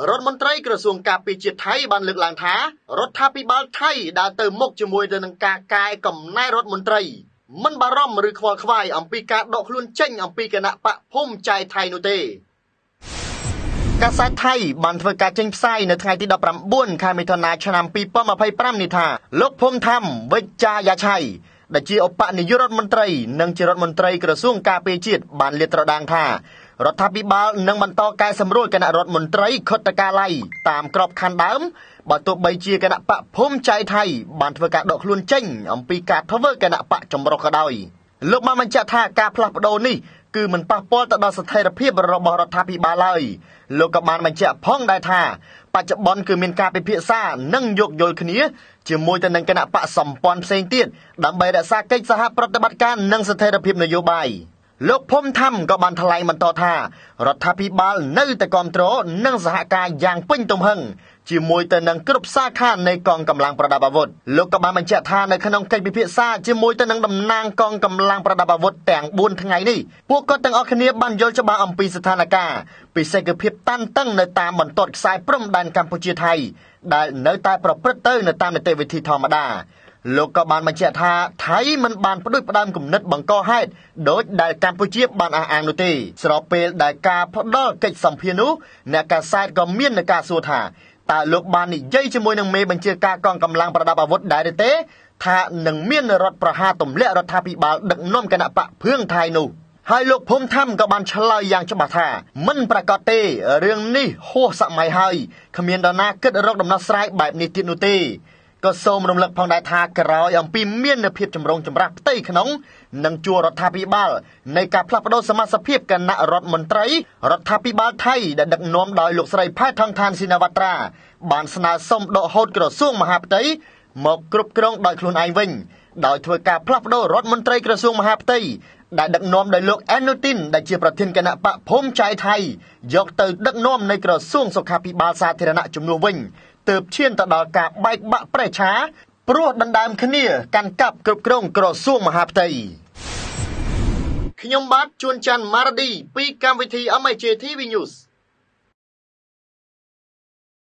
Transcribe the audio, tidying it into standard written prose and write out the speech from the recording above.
រដ្ឋមន្ត្រីក្រសួងការពារជាតិថៃបានលើកឡើងថារដ្ឋាភិបាលថៃដើរទៅមុខជាមួយទៅនឹងការកែកំណែរដ្ឋមន្ត្រីមិនបារម្ភឬខ្វល់ខ្វាយអំពីការដកខ្លួនចេញអំពីគណៈបកភូមិចៃថៃនោះទេកាសែតថៃបានធ្វើការចេញផ្សាយនៅថ្ងៃទី19ខែមិថុនាឆ្នាំ2025នេះថាលោកភូមិធម្មវិជ្ជាយាឆៃដែលជាឧបនាយករដ្ឋមន្ត្រីនិងជារដ្ឋមន្ត្រីក្រសួងការពារជាតិបានលាតត្រដាងថារដ្ឋាភិបាលនឹងបន្តកែសម្រួលគណៈរដ្ឋមន្ត្រីខុទ្ទកាល័យតាមក្របខ័ណ្ឌដើមបើទោះបីជាគណៈបកភូមិចៃថៃបានធ្វើការដកខ្លួនចេញអំពីការធ្វើគណៈបកចម្រុះក៏ដោយលោកបានបញ្ជាក់ថាការផ្លាស់ប្ដូរនេះគឺមិនប៉ះពាល់ទៅដល់ស្ថិរភាពរបស់រដ្ឋាភិបាលឡើយលោកក៏បានបញ្ជាក់ផងដែរថាបច្ចុប្បន្នគឺមានការពិភាក្សានិងយោគយល់គ្នាជាមួយទៅនឹងគណៈបកសម្ព័ន្ធផ្សេងទៀតដើម្បីរក្សាកិច្ចសហប្រតិបត្តិការនិងស្ថិរភាពនយោបាយលោកភូមិធម្មក៏បានថ្លែងបន្តថារដ្ឋាភិបាលនៅតែគាំទ្រនិងសហការយ៉ាងពេញទំហឹងជាមួយទៅនឹងគ្រប់សាខានៃកងកម្លាំងប្រដាប់អាវុធលោកក៏បានបញ្ជាក់ថានៅក្នុងកិច្ចពិភាក្សាជាមួយទៅនឹងតំណាងកងកម្លាំងប្រដាប់អាវុធទាំង4ថ្ងៃនេះពួកគាត់ទាំងអស់គ្នាបានយល់ច្បាស់អំពីស្ថានភាពពិសេសគឺភាពតានតឹងនៅតាមបន្ទាត់ខ្សែព្រំដែនកម្ពុជាថៃដែលនៅតែប្រព្រឹត្តទៅនៅតាមនីតិវិធីធម្មតាលោកក៏បានបញ្ជាក់ថាថៃមិនបានផ្ដួចផ្ដើមគំនិតបង្កហេតុដោយដែលកម្ពុជាបានអះអាងនោះទេស្របពេលដែលការផ្ដល់កិច្ចសម្ភារនោះអ្នកកាសែតក៏មាននៅការសួរថាតើលោកបាននិយាយជាមួយនឹងមេបញ្ជាការកងកម្លាំងប្រដាប់អាវុធដែរទេថានឹងមានរដ្ឋប្រហារទម្លាក់រដ្ឋាភិបាលដឹកនាំគណៈបកភឿងថៃនោះហើយលោកភូមិធម្មក៏បានឆ្លើយយ៉ាងច្បាស់ថាមិនប្រកាសទេរឿងនេះហួសសម័យហើយគ្មាននរណាគិតរកដំណោះស្រាយបែបនេះទៀតនោះទេក៏សូមរំលឹកផងដែរថាក្រោយអំពីមាននូវភាពចម្រូងចម្រាសផ្ទៃក្នុងនិងជួររដ្ឋាភិបាលនៃការផ្លាស់ប្តូរសមាជិកភាពគណៈរដ្ឋមន្ត្រីរដ្ឋាភិបាលថៃដែលដឹកនាំដោយលោកស្រីផែថងឋានស៊ីណាវត្រាបានស្នើសុំដកហូតក្រសួងមហាផ្ទៃមកគ្រប់គ្រងដោយខ្លួនឯងវិញដោយធ្វើការផ្លាស់ប្តូររដ្ឋមន្ត្រីក្រសួងមហាផ្ទៃដែលដឹកនាំដោយលោកអេនូទីនដែលជាប្រធានគណៈបកភូមិចៃថៃយកទៅដឹកនាំនៃក្រសួងសុខាភិបាលសាធារណៈជំនួសវិញទើបឈានទៅដល់ការបែកបាក់ប្រេះឆាព្រោះដណ្ដើមគ្នាកាន់កាប់គ្រប់គ្រងក្រសួងមហាផ្ទៃខ្ញុំបាទជួនច័ន្ទម៉ារ៉ាឌីពីកម្មវិធី MAJ TV News